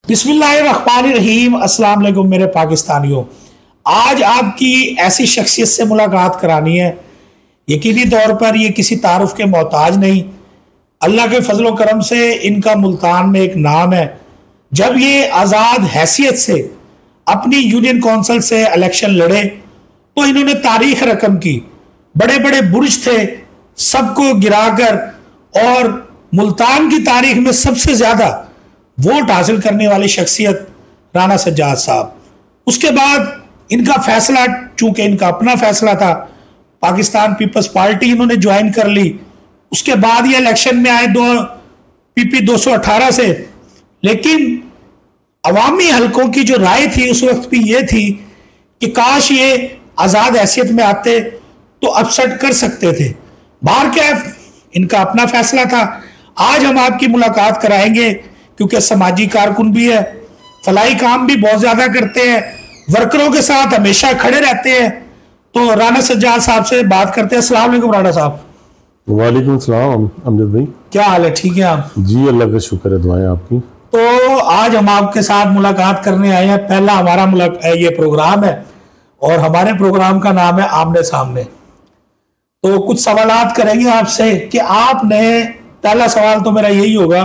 बिस्मिल्लाहिर्रहमानिर्रहीम। अस्सलाम वालेकुम मेरे पाकिस्तानियों। आज आपकी ऐसी शख्सियत से मुलाकात करानी है, यकीनी तौर पर ये किसी तारुफ के मोहताज नहीं। अल्लाह के फजलो करम से इनका मुल्तान में एक नाम है। जब ये आज़ाद हैसियत से अपनी यूनियन कौंसिल से इलेक्शन लड़े तो इन्होंने तारीख रकम की। बड़े बड़े बुर्ज थे, सबको गिराकर, और मुल्तान की तारीख में सबसे ज़्यादा वोट हासिल करने वाली शख्सियत राना सज्जाद साहब। उसके बाद इनका फैसला, चूंकि इनका अपना फैसला था, पाकिस्तान पीपल्स पार्टी इन्होंने ज्वाइन कर ली। उसके बाद ये इलेक्शन में आए पीपी 218 से। लेकिन अवामी हलकों की जो राय थी उस वक्त भी ये थी कि काश ये आज़ाद हैसियत में आते तो अपसेट कर सकते थे। बाहर क्या, इनका अपना फैसला था। आज हम आपकी मुलाकात कराएंगे क्योंकि समाजी कारकुन भी है, फलाई काम भी बहुत ज्यादा करते हैं, वर्करों के साथ हमेशा खड़े रहते हैं। तो राना सज्जाद साहब से बात करते हैं। अस्सलाम वालेकुम राना साहब। वालेकुम सलाम अमजद भाई, क्या हाल है? ठीक है आप? जी अल्लाह का शुक्र है, दुआएं आपकी। तो आज हम आपके साथ मुलाकात करने आए हैं। पहला हमारा ये प्रोग्राम है और हमारे प्रोग्राम का नाम है आमने सामने। तो कुछ सवालात करेंगे आपसे कि आपने, पहला सवाल तो मेरा यही होगा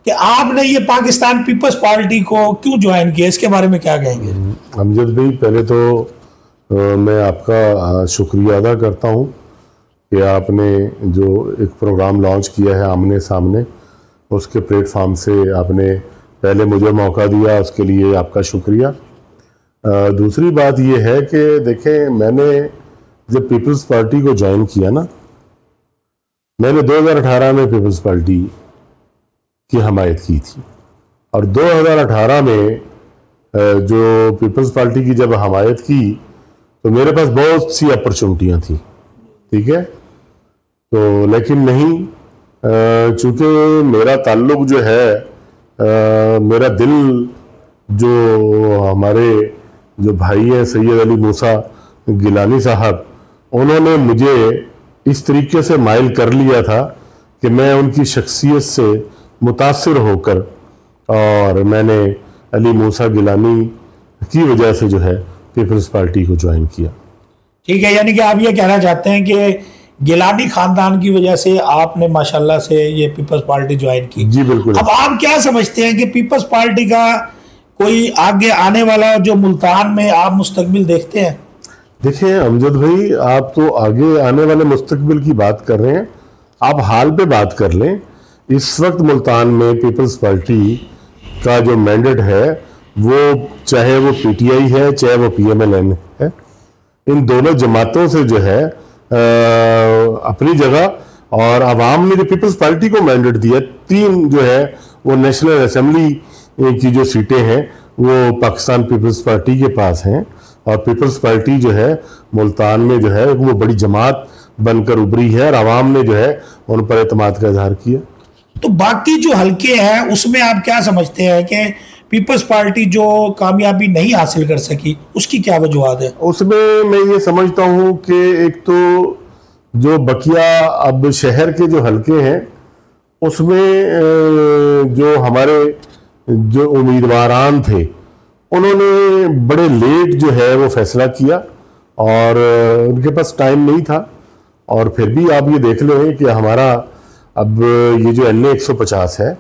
कि आपने ये पाकिस्तान पीपल्स पार्टी को क्यों ज्वाइन किया, इसके बारे में क्या कहेंगे? अमजद भाई, पहले तो मैं आपका शुक्रिया अदा करता हूँ कि आपने जो एक प्रोग्राम लॉन्च किया है आमने सामने, उसके प्लेटफॉर्म से आपने पहले मुझे मौका दिया, उसके लिए आपका शुक्रिया। दूसरी बात यह है कि देखें, मैंने जब पीपल्स पार्टी को ज्वाइन किया ना, मैंने 2018 में पीपल्स पार्टी की हमायत की थी। और 2018 में जो पीपल्स पार्टी की जब हमायत की तो मेरे पास बहुत सी अपॉर्चुनिटियां थी, ठीक है। तो लेकिन नहीं, चूंकि मेरा ताल्लुक जो है, मेरा दिल जो हमारे जो भाई हैं सैयद अली मूसा गिलानी साहब, उन्होंने मुझे इस तरीके से माइल कर लिया था कि मैं उनकी शख्सियत से मुतासिर होकर, और मैंने अली मूसा गिलानी की वजह से जो है पीपल्स पार्टी को ज्वाइन किया। ठीक है, यानी कि आप ये कहना चाहते हैं कि गिलानी खानदान की वजह से आपने माशाल्लाह से ये पीपल्स पार्टी ज्वाइन की। जी बिल्कुल। अब आप क्या समझते हैं कि पीपल्स पार्टी का कोई आगे आने वाला जो मुल्तान में आप मुस्तकबिल देखते हैं? देखिए अमजद भाई, आप तो आगे आने वाले मुस्तकबिल की बात कर रहे हैं, आप हाल पे बात कर लें। इस वक्त मुल्तान में पीपल्स पार्टी का जो मैंडेट है, वो चाहे वो पीटीआई है चाहे वो पीएमएलएन है, इन दोनों जमातों से जो है अपनी जगह, और अवाम ने जो पीपल्स पार्टी को मैंडेट दिया, 3 जो है वो नेशनल असेंबली की जो सीटें हैं वो पाकिस्तान पीपल्स पार्टी के पास हैं। और पीपल्स पार्टी जो है मुल्तान में जो है वो बड़ी जमात बनकर उभरी है और आवाम ने जो है उन पर एतमाद का इजहार किया। तो बाकी जो हल्के हैं उसमें आप क्या समझते हैं कि पीपल्स पार्टी जो कामयाबी नहीं हासिल कर सकी, उसकी क्या वजूहत है? उसमें मैं ये समझता हूँ कि एक तो जो बकिया अब शहर के जो हल्के हैं उसमें जो हमारे जो उम्मीदवारान थे उन्होंने बड़े लेट जो है वो फैसला किया, और उनके पास टाइम नहीं था। और फिर भी आप ये देख लें कि हमारा अब ये जो NA 150 है,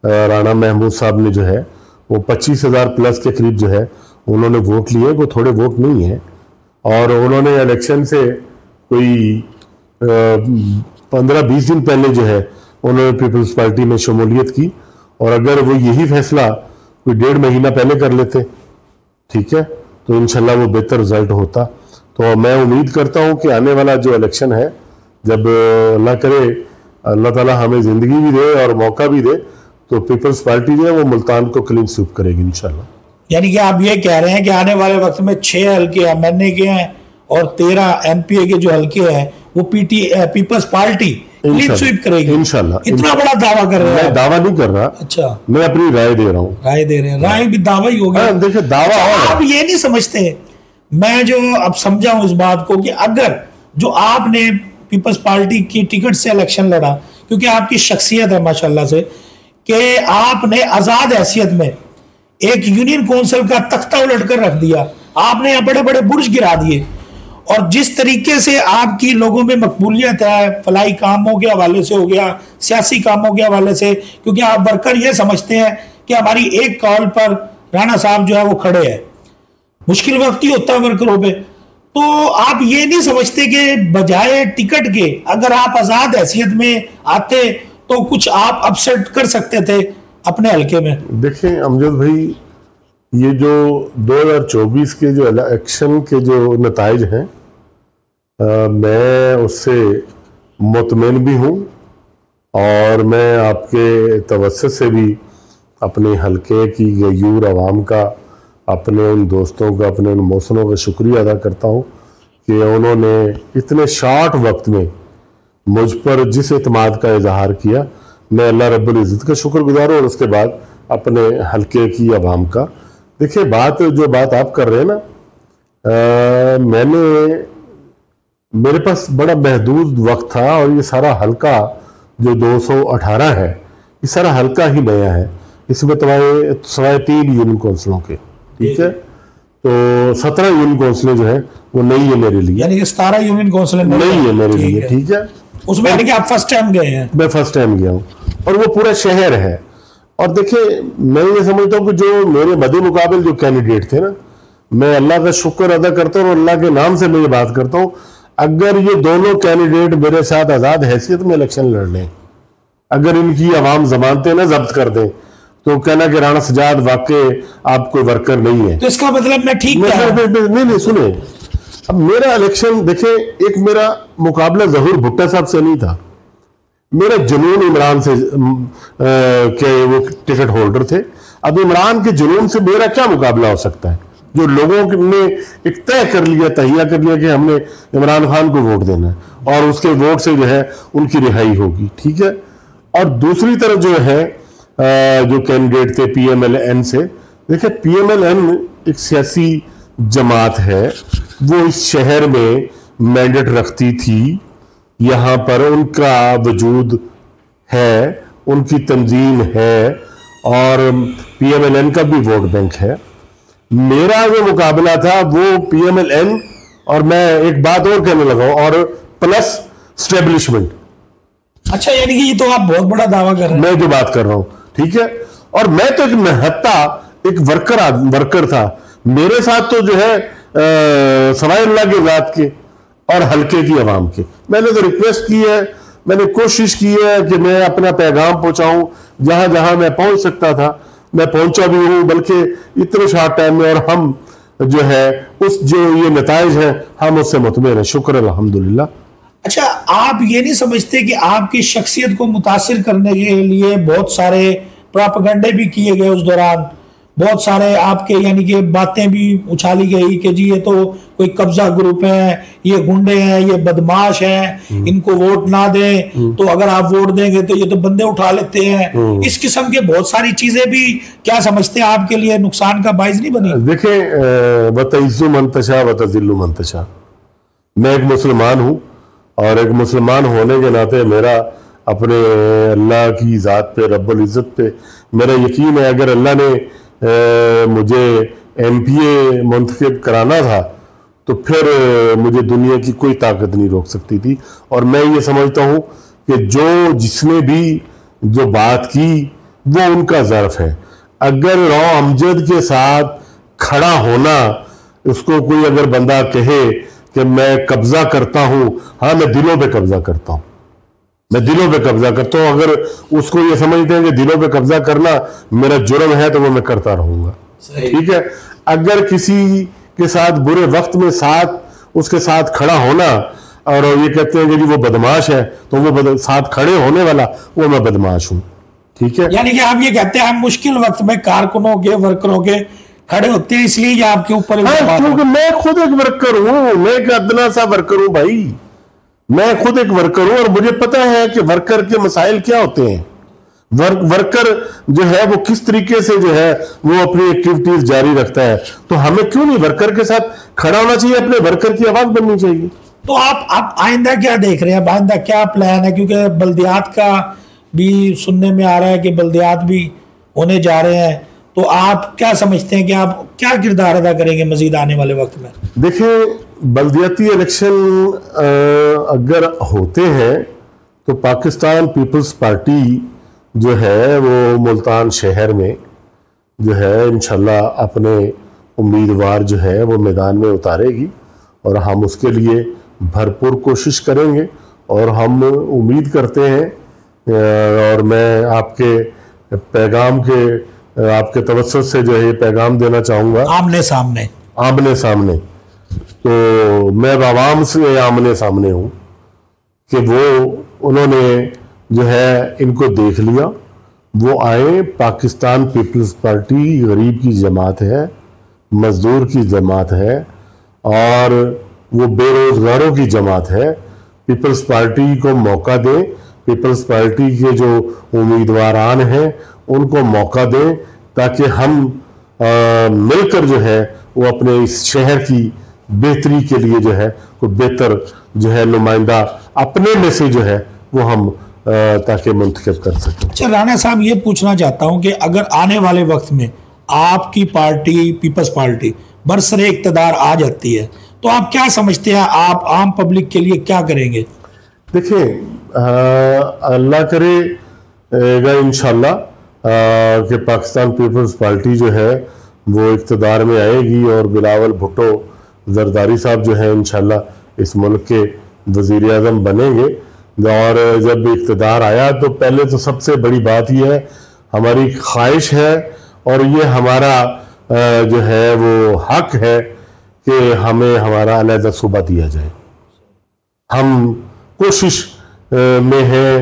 राणा महमूद साहब ने जो है वो 25,000 प्लस के करीब जो है उन्होंने वोट लिए, वो थोड़े वोट नहीं है। और उन्होंने इलेक्शन से कोई 15-20 दिन पहले जो है उन्होंने पीपल्स पार्टी में शमूलियत की, और अगर वो यही फैसला कोई 1.5 महीना पहले कर लेते, ठीक है, तो इंशाल्लाह वो बेहतर रिजल्ट होता। तो मैं उम्मीद करता हूँ कि आने वाला जो इलेक्शन है, जब अल्लाह करे, अल्लाह ताला हमें ज़िंदगी भी दे और मौका भी दे, तो पीपल्स पार्टी जो है वो मुल्तान को क्लीन स्वीप करेगी इंशाल्लाह। यानी कि आप ये कह रहे हैं कि आने वाले वक्त में 6 हल्के MNA के हैं और 13 MPA के जो हल्के हैं वो पीपल्स पार्टी क्लीन स्वीप करेगी इंशाल्लाह। इतना बड़ा दावा कर रहे हैं? मैं दावा नहीं कर रहा, अच्छा, मैं अपनी राय दे रहा हूँ। राय दे रहे हैं, राय भी दावा ही होगा। देखिए दावा आप ये नहीं समझते, मैं जो अब समझा हूँ इस बात को, कि अगर जो आपने पीपल्स पार्टी की टिकट से इलेक्शन लड़ा, क्योंकि आपकी शख्सियत है माशाल्लाह से कि आपने आज़ाद हैसियत में एक यूनियन काउंसिल का तख्ता उलट कर रख दिया, आपने यहाँ बड़े बड़े बुर्ज गिरा दिए। और जिस तरीके से आपकी लोगों में मकबूलियत है, फलाई कामों के हवाले से हो गया, सियासी कामों के हवाले से, क्योंकि आप वर्कर ये समझते हैं कि हमारी एक कॉल पर राणा साहब जो है वो खड़े हैं, मुश्किल वक्त ही होता है वर्करों पे। तो आप ये नहीं समझते कि बजाय टिकट के अगर आप आजाद हैसियत में आते तो कुछ आप अपसेट कर सकते थे अपने हल्के में? देखिए अमजद भाई, ये जो 2024 के जो इलेक्शन के जो नताइज हैं, मैं उससे मुतमईन भी हूँ और मैं आपके तवज्जुह से भी अपने हल्के की गयूर आवाम का, अपने उन दोस्तों का, अपने उन मौसमों का शुक्रिया अदा करता हूँ कि उन्होंने इतने शॉर्ट वक्त में मुझ पर जिस एतमाद का इजहार किया। मैं अल्लाह रब्बुल इज़्ज़त का शुक्रगुजार हूँ और उसके बाद अपने हल्के की आवाम का। देखिए जो बात आप कर रहे हैं ना, मेरे पास बड़ा महदूद वक्त था और ये सारा हल्का जो 218 है, ये सारा हल्का ही नया है। इसमें सवाए 3 यूनियन काउंसिलों के, ठीक है, तो 17 यूनियन काउंसिलें जो है वो नई है मेरे लिए, यानी कि 17 यूनियन काउंसिलें नई है मेरे लिए, ठीक है। उसमें यानी कि आप फर्स्ट टाइम गए हैं? मैं फर्स्ट टाइम गया हूँ और वो पूरा शहर है। और देखिए मैं ये समझता हूँ कि जो मेरे मदे मुकाबले जो कैंडिडेट थे ना, मैं अल्लाह का शुक्र अदा करता हूँ और अल्लाह के नाम से मैं ये बात करता हूँ, अगर ये दोनों कैंडिडेट मेरे साथ आज़ाद हैसियत में इलेक्शन लड़ लें, अगर इनकी आवाम जमानतें ना जब्त कर दें, तो कहना कि राणा सजाद वाकई आप कोई वर्कर नहीं है, तो इसका मतलब मैं ठीक नहीं सुने। अब मेरा इलेक्शन देखिए, एक मेरा मुकाबला ज़हूर भुट्टो साहब से नहीं था, मेरा जुनून इमरान से के वो टिकट होल्डर थे। अब इमरान के जुनून से मेरा क्या मुकाबला हो सकता है, जो लोगों ने एक तय कर लिया, तहिया कर लिया कि हमने इमरान खान को वोट देना है और उसके वोट से जो है उनकी रिहाई होगी, ठीक है। और दूसरी तरफ जो है जो कैंडिडेट थे PMLN से, देखिए PMLN एक सियासी जमात है, वो इस शहर में मैंडेट रखती थी, यहाँ पर उनका वजूद है, उनकी तंजीम है और PMLN का भी वोट बैंक है। मेरा जो मुकाबला था वो PMLN और मैं एक बात और कहने लगा और प्लस स्टेब्लिशमेंट। अच्छा, यानी कि ये तो आप बहुत बड़ा दावा कर रहे हैं। मैं जो बात कर रहा हूं, ठीक है, और मैं तो एक महत्ता, एक वर्कर था। मेरे साथ तो जो है सवाए अल्लाह के जात के और हल्के की आवाम के, मैंने तो रिक्वेस्ट की है, मैंने कोशिश की है कि मैं अपना पैगाम पहुंचाऊं, जहां जहां मैं पहुंच सकता था मैं पहुंचा भी हूं, बल्कि इतने शॉर्ट टाइम में। और हम जो है उस जो ये नताइज हैं हम उससे मुतमईन हैं, शुक्र अल्हम्दुलिल्लाह। अच्छा, आप ये नहीं समझते कि आपकी शख्सियत को मुतासिर करने के लिए बहुत सारे प्रोपेगेंडे भी किए गए उस दौरान, बहुत सारे आपके यानी कि बातें भी उछाली गई कि जी ये तो कोई कब्जा ग्रुप है, ये गुंडे हैं, ये बदमाश हैं, इनको वोट ना दें, तो अगर आप वोट देंगे तो ये तो बंदे उठा लेते हैं। इस किस्म के बहुत सारी चीजें भी क्या समझते हैं आपके लिए नुकसान का बाइस नहीं बनी? देखिए, वतइज़्ज़ु मन तशा वतज़िल्लु मन तशा, मैं एक मुसलमान हूँ और एक मुसलमान होने के नाते मेरा अपने अल्लाह की ज़ात पे, रब्बुल इज़्ज़त पे मेरा यकीन है। अगर अल्लाह ने मुझे MPA मुंतखब कराना था तो फिर मुझे दुनिया की कोई ताकत नहीं रोक सकती थी। और मैं ये समझता हूँ कि जिसने भी जो बात की वो उनका ज़र्फ है। अगर रॉ अमजद के साथ खड़ा होना, उसको कोई अगर बंदा कहे कि मैं कब्जा करता हूँ, हाँ मैं दिलों पे कब्जा करता हूँ, मैं दिलों पे कब्जा करता हूँ। अगर उसको ये समझते हैं कि दिलों पे कब्जा करना मेरा जुर्म है तो वो मैं करता रहूंगा, ठीक है। अगर किसी के साथ बुरे वक्त में उसके साथ खड़ा होना और ये कहते हैं कि जी वो बदमाश है, तो वो साथ खड़े होने वाला वो मैं बदमाश हूँ, ठीक है। यानी कि आप ये कहते हैं हम मुश्किल वक्त में कारकुनों के, वर्करों के खड़े होते हैं, इसलिए आपके ऊपर। क्योंकि मैं खुद एक वर्कर हूँ, मैं एक अदना सा वर्कर हूँ भाई, मैं खुद एक वर्कर हूं और मुझे पता है कि वर्कर के मसाइल क्या होते हैं। वर्कर जो है वो किस तरीके से जो है वो अपनी एक्टिविटीज जारी रखता है। तो हमें क्यों नहीं वर्कर के साथ खड़ा होना चाहिए, अपने वर्कर की आवाज बननी चाहिए। तो आप आइंदा क्या देख रहे हैं, आइंदा क्या प्लान है? क्योंकि बल्दियात का भी सुनने में आ रहा है कि बल्दियात भी होने जा रहे हैं, तो आप क्या समझते हैं कि आप क्या किरदार अदा करेंगे मजीद आने वाले वक्त में? देखिए, बल्दियाती इलेक्शन अगर होते हैं तो पाकिस्तान पीपल्स पार्टी जो है वो मुल्तान शहर में जो है इंशाल्लाह अपने उम्मीदवार जो है वो मैदान में उतारेगी और हम उसके लिए भरपूर कोशिश करेंगे और हम उम्मीद करते हैं और मैं आपके पैगाम के आपके तवज्जुह से जो है ये पैगाम देना चाहूँगा आमने सामने तो मैं आवाम से आमने सामने हूँ कि वो उन्होंने जो है इनको देख लिया, वो आए। पाकिस्तान पीपल्स पार्टी गरीब की जमात है, मजदूर की जमात है और वो बेरोजगारों की जमात है। पीपल्स पार्टी को मौका दें, पीपल्स पार्टी के जो उम्मीदवारान हैं उनको मौका दें ताकि हम मिलकर जो है वो अपने इस शहर की बेहतरी के लिए जो है कोई बेहतर जो है नुमाइंदा अपने में से जो है वो हम ताकि मुंतखब कर सकें। अच्छा राणा साहब, ये पूछना चाहता हूं कि अगर आने वाले वक्त में आपकी पार्टी पीपल्स पार्टी बरसरे इक़्तिदार आ जाती है तो आप क्या समझते हैं, आप आम पब्लिक के लिए क्या करेंगे? देखिए, अल्लाह करेगा इंशाल्लाह कि पाकिस्तान पीपल्स पार्टी जो है वो इक़्तिदार में आएगी और बिलावल भुट्टो जरदारी साहब जो है इंशाल्लाह इस मुल्क के वज़ीर आज़म बनेंगे। और जब इक़्तिदार आया तो पहले तो सबसे बड़ी बात यह है, हमारी ख्वाहिश है और ये हमारा जो है वो हक है कि हमें हमारा अलहदा सूबा दिया जाए। हम कोशिश में हैं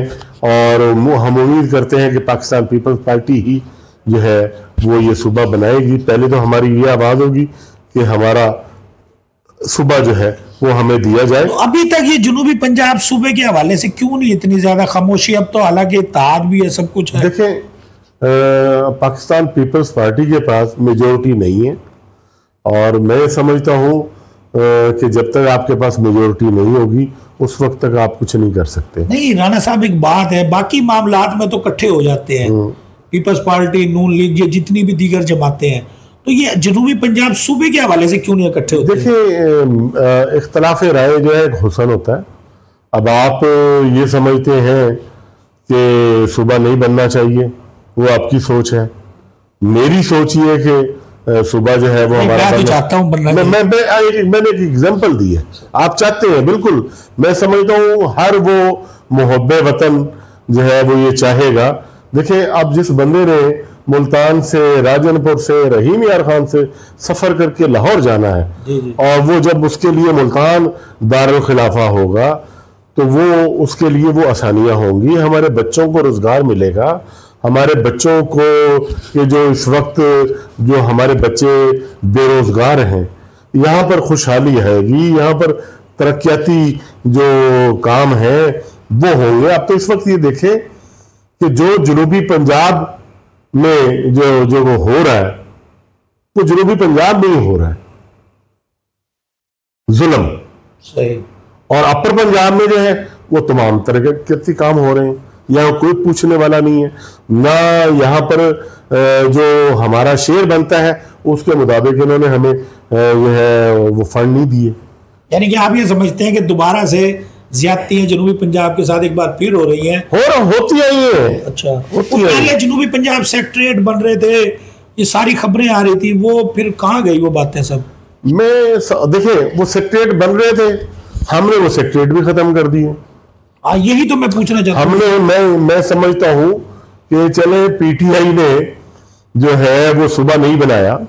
और हम उम्मीद करते हैं कि पाकिस्तान पीपल्स पार्टी ही जो है वो ये सूबा बनाएगी। पहले तो हमारी ये आवाज़ होगी कि हमारा सूबा जो है वो हमें दिया जाए। तो अभी तक ये जनूबी पंजाब सूबे के हवाले से क्यों नहीं इतनी ज्यादा खामोशी? अब तो हालांकि इत्तेहाद भी है, सब कुछ है। देखें, पाकिस्तान पीपल्स पार्टी के पास मेजोरिटी नहीं है और मैं समझता हूँ कि जब तक आपके पास मेजोरिटी नहीं होगी उस वक्त तक आप कुछ नहीं कर सकते। नहीं राणा साहब, एक बात है, बाकी मामलात में तो इकट्ठे हो जाते हैं, पीपल्स पार्टी, नून लीग, ये जितनी भी दीगर जमातें हैं, तो ये जनूबी पंजाब सूबे के हवाले से क्यों नहीं इकट्ठे होते? देखिए, इख्तलाफ राय जो है एक हुसन होता है। अब आप ये समझते हैं कि सूबा नहीं बनना चाहिए, वो आपकी सोच है। मेरी सोच ये है कि सूबा जो है वो हमारा मैं तो चाहता हूं बनना। मैंने एक एग्जांपल दी है, आप चाहते हैं, बिल्कुल मैं समझता हूँ हर वो मुहब्बे वतन जो है वो ये चाहेगा। देखिए, अब जिस बंदे ने मुल्तान से, राजनपुर से, रहीम यार खान से सफ़र करके लाहौर जाना है और वो जब उसके लिए मुल्तान दारुल खिलाफा होगा तो वो उसके लिए वो आसानियाँ होंगी, हमारे बच्चों को रोज़गार मिलेगा, हमारे बच्चों को ये जो इस वक्त जो हमारे बच्चे बेरोज़गार हैं यहाँ पर खुशहाली आएगी, यहाँ पर तरक्याती जो काम है वो होंगे। अब तो इस वक्त ये देखें कि जो जनूबी पंजाब में जो वो हो रहा है वो जनूबी पंजाब में ही हो रहा है जुल्म, सही, और अपर पंजाब में जो है वो तमाम तरह के काम हो रहे हैं। यहाँ कोई पूछने वाला नहीं है ना, यहाँ पर जो हमारा शेयर बनता है उसके मुताबिक इन्होंने हमें जो है वो फंड नहीं दिए। यानी कि आप ये समझते हैं कि दोबारा से ज्यादतियां जनूबी पंजाब के साथ एक बार फिर हो रही हैं? होती आई है। अच्छा, पहले जनूबी पंजाब सेक्रेटरीट बन रहे थे, ये सारी खबरें आ रही थी, वो फिर कहाँ गई वो बातें सब? देखिए, वो सेक्रेटरीट बन रहे थे, हमने वो सेक्रेटरीट भी खत्म कर दिए। यही तो मैं पूछना चाहता हूँ। मैं समझता हूँ कि चले पीटीआई ने जो है वो सूबा नहीं बनाया,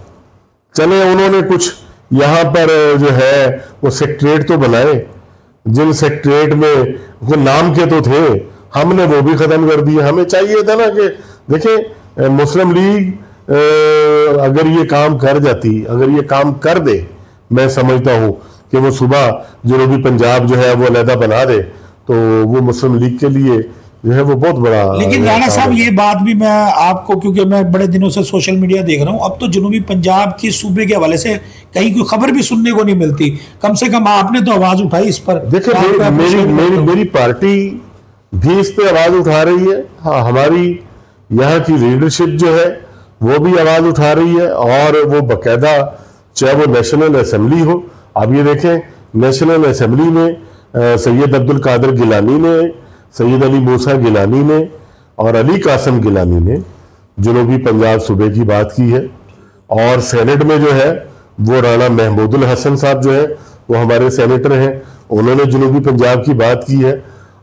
चले उन्होंने कुछ यहाँ पर जो है वो सेक्रेटरीट तो बनाए, जिन सेक्रेटरीट में वो नाम के तो थे, हमने वो भी खत्म कर दिए। हमें चाहिए था ना कि देखिए, मुस्लिम लीग अगर ये काम कर जाती, अगर ये काम कर दे, मैं समझता हूँ कि वो सुबह जनूबी पंजाब जो है वो अलहदा बना दे तो वो मुस्लिम लीग के लिए जो है वो बहुत बड़ा। लेकिन राणा साहब, ये बात भी मैं आपको, क्योंकि मैं बड़े दिनों से सोशल मीडिया देख रहा हूँ, अब तो जनूबी पंजाब की सूबे के हवाले से कहीं कोई खबर भी सुनने को नहीं मिलती। कम से कम आपने तो आवाज उठाई इस पर। देखिए, मेरी पार्टी भी इस पे आवाज उठा रही है। हाँ, हमारी यहाँ की लीडरशिप जो है वो भी आवाज़ उठा रही है, और वो बाकायदा, चाहे वो नेशनल असेंबली हो। आप ये देखें, नेशनल असेंबली में सैयद अब्दुल कादिर गिलानी ने, सैयद अली मूसा गिलानी ने और अली कासिम गिलानी ने जनूबी पंजाब सूबे की बात की है। और सेनेट में जो है वो राणा महमूदुल हसन साहब जो है वो हमारे सेनेटर हैं, उन्होंने जनूबी पंजाब की बात की है।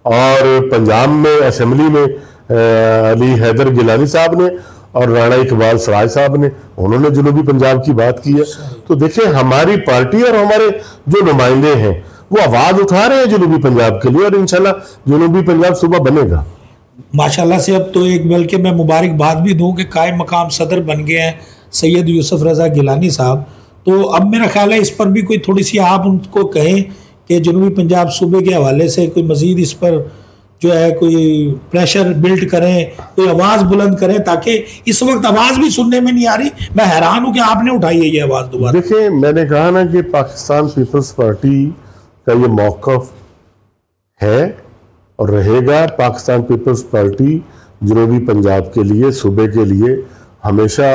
और पंजाब में असेंबली में अली हैदर गिलानी साहब ने और राणा इकबाल सराज साहब ने, उन्होंने जनूबी पंजाब की बात की है। तो देखिए, हमारी पार्टी और हमारे जो नुमाइंदे हैं वो आवाज उठा रहे हैं जनूबी पंजाब के लिए, और इंशाल्लाह जनूबी पंजाब सूबा बनेगा माशाल्लाह से। अब तो एक बल्कि मैं मुबारकबाद भी दूं कि कायम मकाम सदर बन गए हैं सैयद यूसुफ रजा गिलानी साहब। तो अब मेरा ख्याल है इस पर भी कोई थोड़ी सी आप उनको कहें कि जनूबी पंजाब सूबे के हवाले से कोई मजीद इस पर जो है कोई प्रेशर बिल्ड करें, कोई आवाज़ बुलंद करें, ताकि इस वक्त आवाज़ भी सुनने में नहीं आ रही। मैं हैरान हूं कि आपने उठाई है ये आवाज़ दोबारा। देखिए, मैंने कहा ना कि पाकिस्तान पीपल्स पार्टी का ये मौक़िफ़ है और रहेगा। पाकिस्तान पीपल्स पार्टी जनूबी पंजाब के लिए, सूबे के लिए हमेशा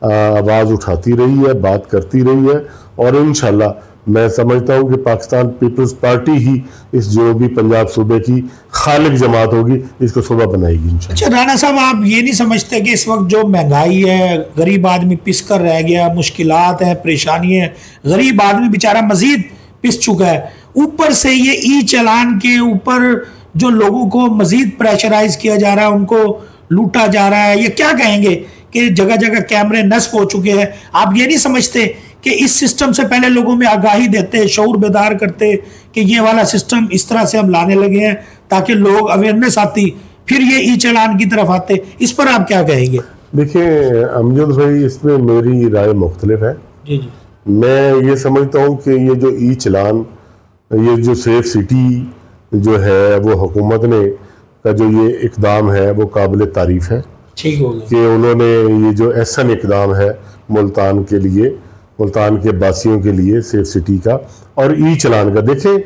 आवाज़ उठाती रही है, बात करती रही है, और इंशाल्लाह मैं समझता हूँ कि पाकिस्तान पीपल्स पार्टी ही इस जनूबी पंजाब सूबे की खालिक जमात होगी, इसको सूबा बनाएगी इंशाल्लाह। अच्छा राणा साहब, आप ये नहीं समझते कि इस वक्त जो महंगाई है, गरीब आदमी पिस कर रह गया, मुश्किलात हैं, परेशानी है, गरीब आदमी बेचारा मजीद पिस चुका है, ऊपर से ये ई चलान के ऊपर जो लोगों को मजीद प्रेशराइज किया जा रहा है, उनको लूटा जा रहा है, ये क्या कहेंगे कि जगह जगह कैमरे नस्ब हो चुके हैं। आप ये नहीं समझते कि इस सिस्टम से पहले लोगों में आगाही देते, शऊर बेदार करते कि ये वाला सिस्टम इस तरह से हम लाने लगे हैं ताकि लोग अवेयरनेस आती, फिर ये ई चलान की तरफ आते। इस पर आप क्या कहेंगे? देखिए अमजद भाई, इसमें मेरी राय मुख्तलिफ है। जी जी। मैं ये समझता हूँ कि ये जो ई चलान, ये जो सेफ सिटी जो है वो हुकूमत ने का जो ये इकदाम है वो काबिल तारीफ है। ठीक हो गया कि उन्होंने ये जो एहसन इकदाम है मुल्तान के लिए, मुल्तान के बासियों के लिए, सेफ सिटी का और ई चलान का। देखें,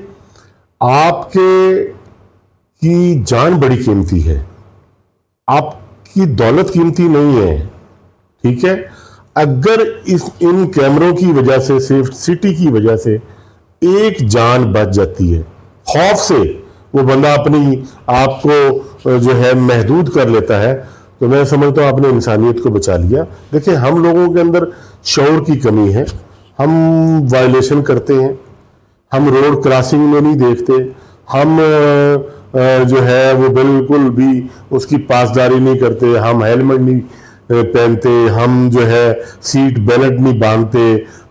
आपके की जान बड़ी कीमती है, आपकी दौलत कीमती नहीं है, ठीक है। अगर इन कैमरों की वजह से, सेफ सिटी की वजह से एक जान बच जाती है, खौफ से वो बंदा अपनी आप को जो है महदूद कर लेता है, तो मैं समझता हूँ आपने इंसानियत को बचा लिया। देखिए, हम लोगों के अंदर शऊर की कमी है, हम वायलेशन करते हैं, हम रोड क्रॉसिंग में नहीं देखते, हम जो है वो बिल्कुल भी उसकी पासदारी नहीं करते, हम हेलमेट नहीं पहनते, हम जो है सीट बेल्ट नहीं बांधते,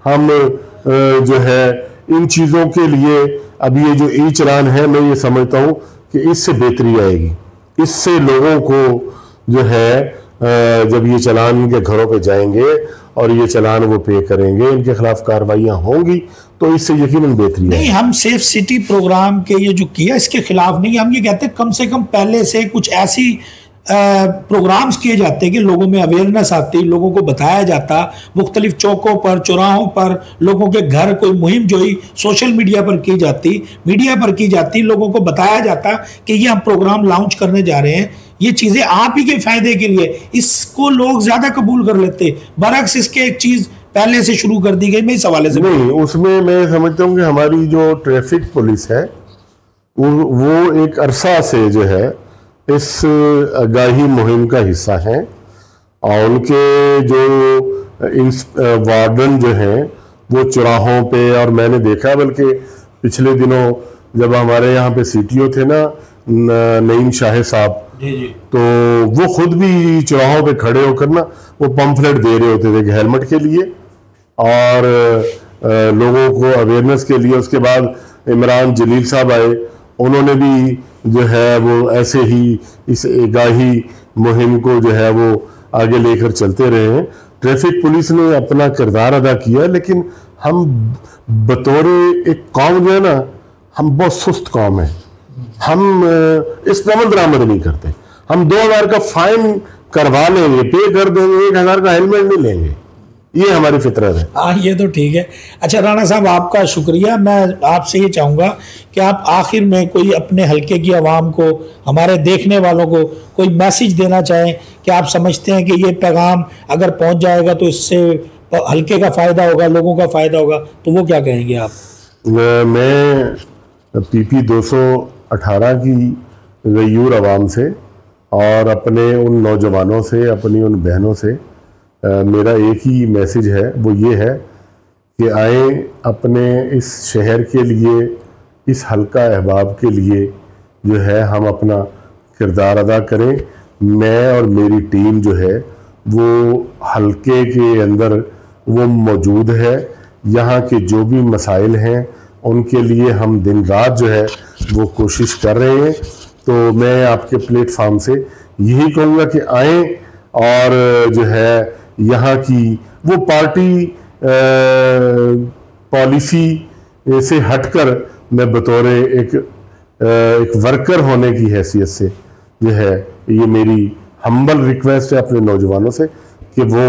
हम जो है इन चीज़ों के लिए अब ये जो ई चलान है, मैं ये समझता हूँ कि इससे बेहतरी आएगी। इससे लोगों को जो है जब ये चलान इनके घरों पे जाएंगे और ये चलान वो पे करेंगे, इनके खिलाफ कार्रवाइयाँ होंगी, तो इससे यकीनन बेहतरी नहीं। हम सेफ सिटी प्रोग्राम के ये जो किया इसके खिलाफ नहीं, हम ये कहते हैं कम से कम पहले से कुछ ऐसी प्रोग्राम्स किए जाते कि लोगों में अवेयरनेस आती, लोगों को बताया जाता, मुख्तलिफ चौकों पर, चौराहों पर, लोगों के घर कोई मुहिम जो ही सोशल मीडिया पर की जाती, मीडिया पर की जाती, लोगों को बताया जाता कि ये हम प्रोग्राम लॉन्च करने जा रहे हैं, ये चीज़ें आप ही के फायदे के लिए। इसको लोग ज़्यादा कबूल कर लेते, बरक्स इसके एक चीज़ पहले से शुरू कर दी गई। मैं इस हवाले से नहीं, उसमें मैं समझता हूँ कि हमारी जो ट्रैफिक पुलिस है वो एक अरसा से जो है इस आगाही मुहिम का हिस्सा हैं, और उनके जो वार्डन जो हैं वो चौराहों पे, और मैंने देखा बल्कि पिछले दिनों जब हमारे यहाँ पे सीटीओ थे ना नईम शाह साहब, तो वो खुद भी चौराहों पे खड़े होकर ना वो पंफलेट दे रहे होते थे कि हेलमेट के लिए और लोगों को अवेयरनेस के लिए। उसके बाद इमरान जलील साहब आए, उन्होंने भी जो है वो ऐसे ही इस आगाही मुहिम को जो है वो आगे लेकर चलते रहे हैं। ट्रैफिक पुलिस ने अपना किरदार अदा किया, लेकिन हम बतौर एक कौम जो है ना, हम बहुत सुस्त कौम है। हम इस पर अमल दरामद नहीं करते। हम 2000 का फाइन करवा लेंगे, पे कर देंगे, 1000 का हेलमेट नहीं लेंगे। ये हमारी फितरत है। हाँ, ये तो ठीक है। अच्छा राणा साहब, आपका शुक्रिया। मैं आपसे ये चाहूँगा कि आप आखिर में कोई अपने हलके की आवाम को, हमारे देखने वालों को कोई मैसेज देना चाहें कि आप समझते हैं कि ये पैगाम अगर पहुँच जाएगा तो इससे हलके का फ़ायदा होगा, लोगों का फ़ायदा होगा, तो वो क्या कहेंगे आप? मैं PP 218 की गयूर आवाम से और अपने उन नौजवानों से, अपनी उन बहनों से मेरा एक ही मैसेज है, वो ये है कि आए अपने इस शहर के लिए, इस हल्का अहबाब के लिए जो है हम अपना किरदार अदा करें। मैं और मेरी टीम जो है वो हल्के के अंदर वो मौजूद है। यहाँ के जो भी मसाइल हैं उनके लिए हम दिन रात जो है वो कोशिश कर रहे हैं। तो मैं आपके प्लेटफॉर्म से यही कहूँगा कि आएँ और जो है यहाँ की वो पार्टी पॉलिसी से हटकर मैं बतौर एक वर्कर होने की हैसियत से जो है ये मेरी हम्बल रिक्वेस्ट है अपने नौजवानों से कि वो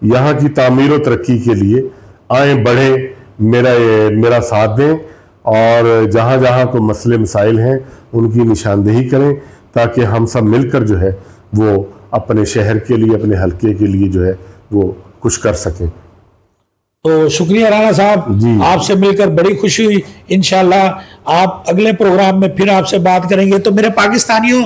यहाँ की तामीर और तरक्की के लिए आए, बढ़े, मेरा साथ दें और जहाँ जहाँ को मसले मसाइल हैं उनकी निशानदेही करें, ताकि हम सब मिलकर जो है वो अपने शहर के लिए, अपने हलके के लिए जो है वो कुछ कर सकें। तो शुक्रिया राणा साहब, आपसे मिलकर बड़ी खुशी हुई। इंशाल्लाह आप अगले प्रोग्राम में फिर आपसे बात करेंगे। तो मेरे पाकिस्तानियों,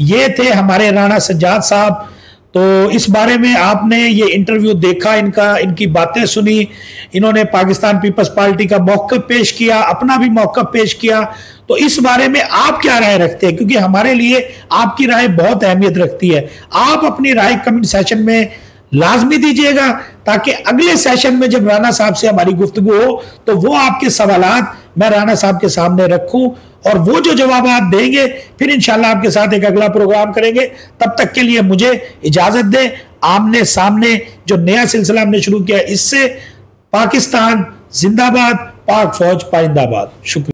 ये थे हमारे राणा सज्जाद साहब। तो इस बारे में आपने ये इंटरव्यू देखा, इनकी बातें सुनी, इन्होंने पाकिस्तान पीपल्स पार्टी का मौक़िफ़ पेश किया, अपना भी मौक़िफ़ पेश किया। तो इस बारे में आप क्या राय रखते हैं? क्योंकि हमारे लिए आपकी राय बहुत अहमियत रखती है। आप अपनी राय कमेंट सेशन में लाजमी दीजिएगा, ताकि अगले सेशन में जब राणा साहब से हमारी गुफ्तगू हो तो वो आपके सवालात मैं राणा साहब के सामने रखूं और वो जो जवाब आप देंगे फिर इंशाल्लाह आपके साथ एक अगला प्रोग्राम करेंगे। तब तक के लिए मुझे इजाजत दें। आमने सामने जो नया सिलसिला हमने शुरू किया, इससे पाकिस्तान जिंदाबाद, पाक फौज पाइंदाबाद। शुक्रिया।